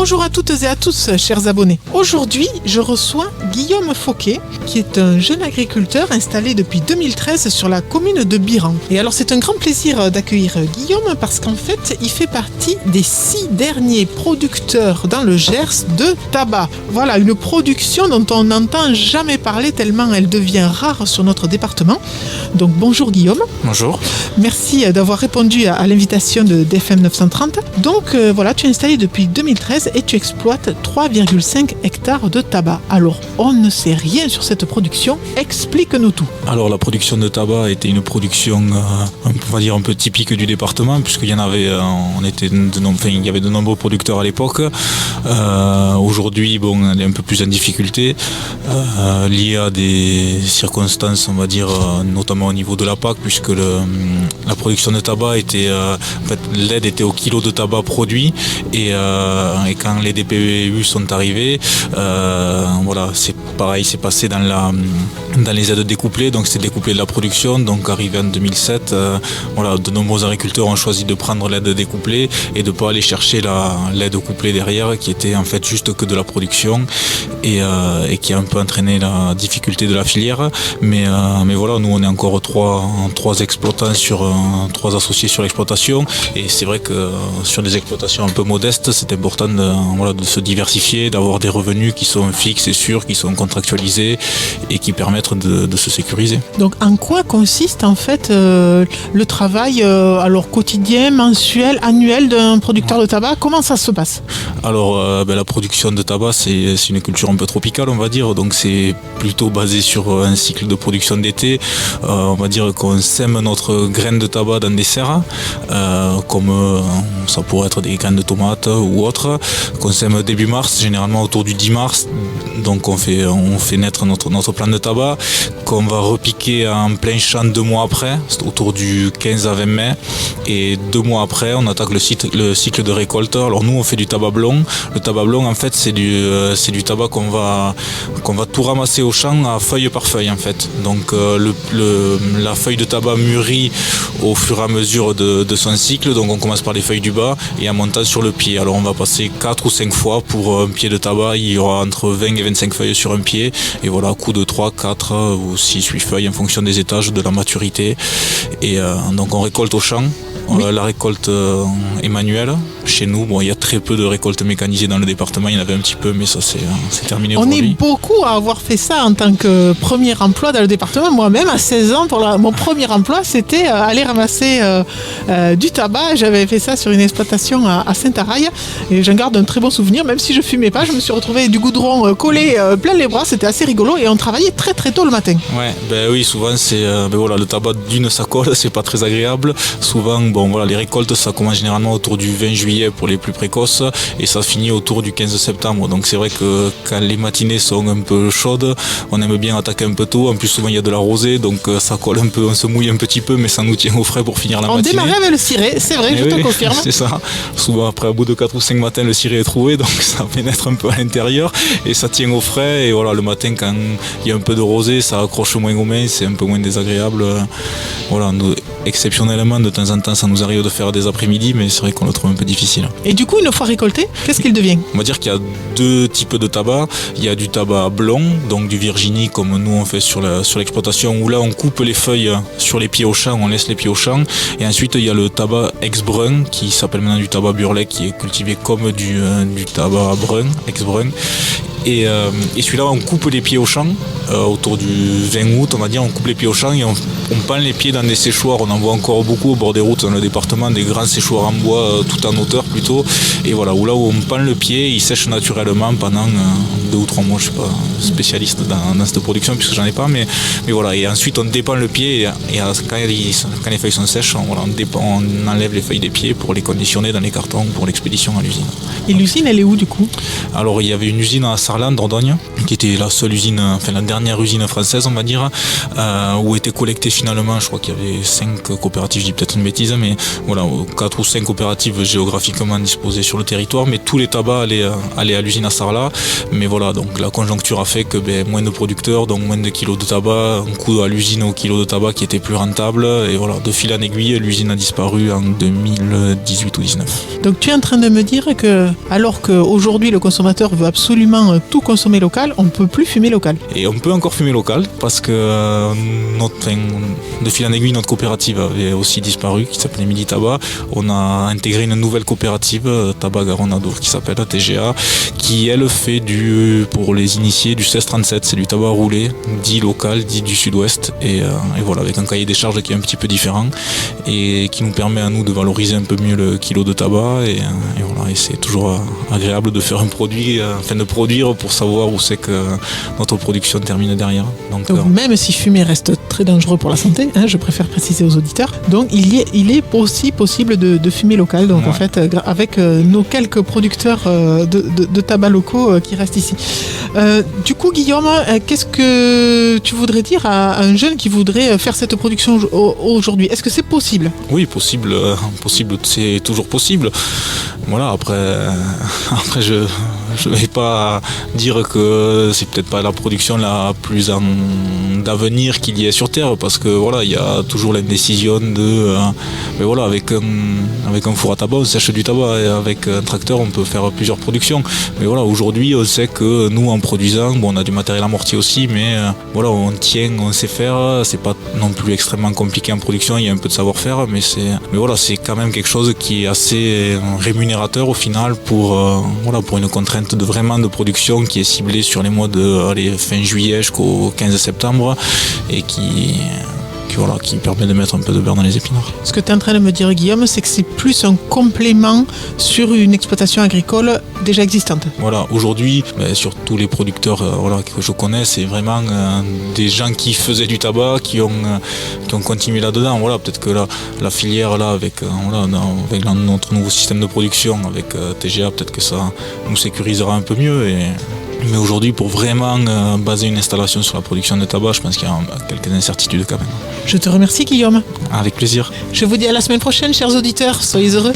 Bonjour à toutes et à tous, chers abonnés. Aujourd'hui, je reçois Guillaume Fauquet, qui est un jeune agriculteur installé depuis 2013 sur la commune de Biran. Et alors, c'est un grand plaisir d'accueillir Guillaume parce qu'en fait, il fait partie des 6 derniers producteurs dans le Gers de tabac. Voilà, une production dont on n'entend jamais parler tellement elle devient rare sur notre département. Donc, bonjour Guillaume. Bonjour. Merci d'avoir répondu à l'invitation de DFM 930. Donc, voilà, tu es installé depuis 2013 et tu exploites 3,5 hectares de tabac. Alors, on ne sait rien sur cette production. Explique-nous tout. Alors, la production de tabac était une production, on va dire, un peu typique du département, puisqu'il y en avait, il y avait de nombreux producteurs à l'époque. Aujourd'hui, bon, elle est un peu plus en difficulté, liée à des circonstances, on va dire, notamment au niveau de la PAC, puisque la production de tabac était, en fait, l'aide était au kilo de tabac produit, et quand les DPU sont arrivés, voilà, c'est pareil, c'est passé dans les aides découplées, donc c'est découplé de la production. Donc arrivé en 2007, voilà, de nombreux agriculteurs ont choisi de prendre l'aide découplée et de ne pas aller chercher l'aide couplée derrière, qui était en fait juste que de la production, et qui a un peu entraîné la difficulté de la filière. Mais voilà, nous on est encore trois exploitants trois associés sur l'exploitation, et c'est vrai que sur des exploitations un peu modestes, c'est important de se diversifier, d'avoir des revenus qui sont fixes et sûrs, qui sont contractualisés et qui permettent de se sécuriser. Donc en quoi consiste en fait le travail alors quotidien, mensuel, annuel d'un producteur de tabac? Comment ça se passe? Alors la production de tabac, c'est une culture un peu tropicale, on va dire, donc c'est plutôt basé sur un cycle de production d'été. On va dire qu'on sème notre graine de tabac dans des serres, comme ça pourrait être des graines de tomates ou autres, qu'on sème début mars, généralement autour du 10 mars. Donc on fait naître notre plant de tabac, qu'on va repiquer en plein champ 2 mois après, autour du 15 à 20 mai. Et 2 mois après, on attaque le cycle de récolte. Alors nous, on fait du tabac blond. Le tabac blond, en fait, c'est du tabac qu'on va tout ramasser au champ à feuille par feuille, en fait. Donc la feuille de tabac mûrit au fur et à mesure de son cycle. Donc on commence par les feuilles du bas et en montant sur le pied. Alors on va passer 4 ou 5 fois pour un pied de tabac. Il y aura entre 20 et 25 feuilles sur un pied. Et voilà, coup de 3, 4 ou 6, 8 feuilles en fonction des étages, de la maturité. Et donc on récolte au champ. Oui. La récolte est manuelle. Chez nous, bon, il y a très peu de récoltes mécanisées dans le département. Il y en avait un petit peu, mais ça c'est terminé aujourd'hui. On est beaucoup à avoir fait ça en tant que premier emploi dans le département. Moi-même, à 16 ans, mon premier emploi, c'était aller ramasser du tabac. J'avais fait ça sur une exploitation à Saint-Araille. Et j'en garde un très bon souvenir. Même si je fumais pas, je me suis retrouvé du goudron collé plein les bras. C'était assez rigolo et on travaillait très très tôt le matin. Ouais, oui, souvent c'est voilà, le tabac d'une ça colle, c'est pas très agréable. Souvent, bon, voilà, les récoltes, ça commence généralement autour du 20 juillet pour les plus précoces et ça finit autour du 15 septembre. Donc c'est vrai que quand les matinées sont un peu chaudes, on aime bien attaquer un peu tôt. En plus, souvent il y a de la rosée, donc ça colle un peu, on se mouille un petit peu, mais ça nous tient au frais pour finir la matinée. On démarrait avec le ciré, c'est vrai, je te confirme. C'est ça. Souvent après, au bout de 4 ou 5 matins, le ciré est trouvé, donc ça pénètre un peu à l'intérieur et ça tient au frais. Et voilà, le matin, quand il y a un peu de rosée, ça accroche moins aux mains, c'est un peu moins désagréable. Voilà, exceptionnellement, de temps en temps, ça nous arrive de faire des après-midi, mais c'est vrai qu'on le trouve un peu difficile. Et du coup, une fois récolté, qu'est-ce qu'il devient? On va dire qu'il y a 2 types de tabac. Il y a du tabac blond, donc du Virginie, comme nous on fait sur l'exploitation, où là on coupe les feuilles sur les pieds au champ, on laisse les pieds au champ. Et ensuite, il y a le tabac ex-brun, qui s'appelle maintenant du tabac burlais, qui est cultivé comme du tabac brun, ex-brun. Et celui-là, on coupe les pieds au champ, autour du 20 août, on va dire, on coupe les pieds au champ et on pend les pieds dans des séchoirs. On en voit encore beaucoup au bord des routes dans le département, des grands séchoirs en bois, tout en hauteur plutôt. Et voilà, où on pend le pied, il sèche naturellement pendant 2 ou 3 mois. Je ne suis pas spécialiste dans cette production puisque j'en ai pas, mais voilà. Et ensuite, on dépend le pied et quand les feuilles sont sèches, on enlève les feuilles des pieds pour les conditionner dans les cartons pour l'expédition à l'usine. Et l'usine, elle est où du coup? Alors, il y avait une usine à Sarlat, Dordogne, qui était la seule usine, enfin la dernière usine française on va dire, où étaient collectés finalement, je crois qu'il y avait 5 coopératives, je dis peut-être une bêtise, mais voilà, 4 ou 5 coopératives géographiquement disposées sur le territoire, mais tous les tabacs allaient à l'usine à Sarlat. Mais voilà, donc la conjoncture a fait que moins de producteurs, donc moins de kilos de tabac, un coût à l'usine au kilo de tabac qui était plus rentable, et voilà, de fil en aiguille, l'usine a disparu en 2018 ou 2019. Donc tu es en train de me dire que, alors qu'aujourd'hui le consommateur veut absolument tout consommer local, on ne peut plus fumer local. Et on peut encore fumer local, parce que de fil en aiguille, notre coopérative avait aussi disparu, qui s'appelait Midi Tabac. On a intégré une nouvelle coopérative, Tabac Garonne Adour, qui s'appelle TGA, qui elle fait pour les initiés du 1637, c'est du tabac roulé, dit local, dit du sud-ouest, et voilà, avec un cahier des charges qui est un petit peu différent, et qui nous permet à nous de valoriser un peu mieux le kilo de tabac, et voilà, et c'est toujours agréable de faire un produit, de produire pour savoir où c'est que notre production termine derrière. Donc même si fumer reste très dangereux pour la santé, je préfère préciser aux auditeurs, donc il est aussi possible de fumer local, donc en fait avec nos quelques producteurs de tabac locaux qui restent ici. Du coup Guillaume, qu'est-ce que tu voudrais dire à un jeune qui voudrait faire cette production aujourd'hui? Est-ce que c'est possible? Oui, possible, c'est toujours possible. Voilà, après je vais pas dire que c'est peut-être pas la production la plus d'avenir qu'il y ait sur Terre, parce que voilà, il y a toujours l'indécision mais voilà, avec un four à tabac on sèche du tabac, et avec un tracteur on peut faire plusieurs productions. Mais voilà, aujourd'hui on sait que nous en produisant, on a du matériel amorti aussi, mais voilà, on sait faire, c'est pas non plus extrêmement compliqué en production, il y a un peu de savoir-faire, mais voilà, c'est quand même quelque chose qui est assez rémunérateur au final pour une contrainte de production qui est ciblée sur les mois de fin juillet jusqu'au 15 septembre, et qui permet de mettre un peu de beurre dans les épinards. Ce que tu es en train de me dire Guillaume, c'est que c'est plus un complément sur une exploitation agricole déjà existante. Voilà, aujourd'hui, sur tous les producteurs que je connais, c'est vraiment des gens qui faisaient du tabac, qui ont continué là-dedans. Voilà, peut-être que la filière là, avec notre nouveau système de production, avec TGA, peut-être que ça nous sécurisera un peu mieux. Mais aujourd'hui, pour vraiment baser une installation sur la production de tabac, je pense qu'il y a quelques incertitudes quand même. Je te remercie Guillaume. Avec plaisir. Je vous dis à la semaine prochaine, chers auditeurs. Soyez heureux.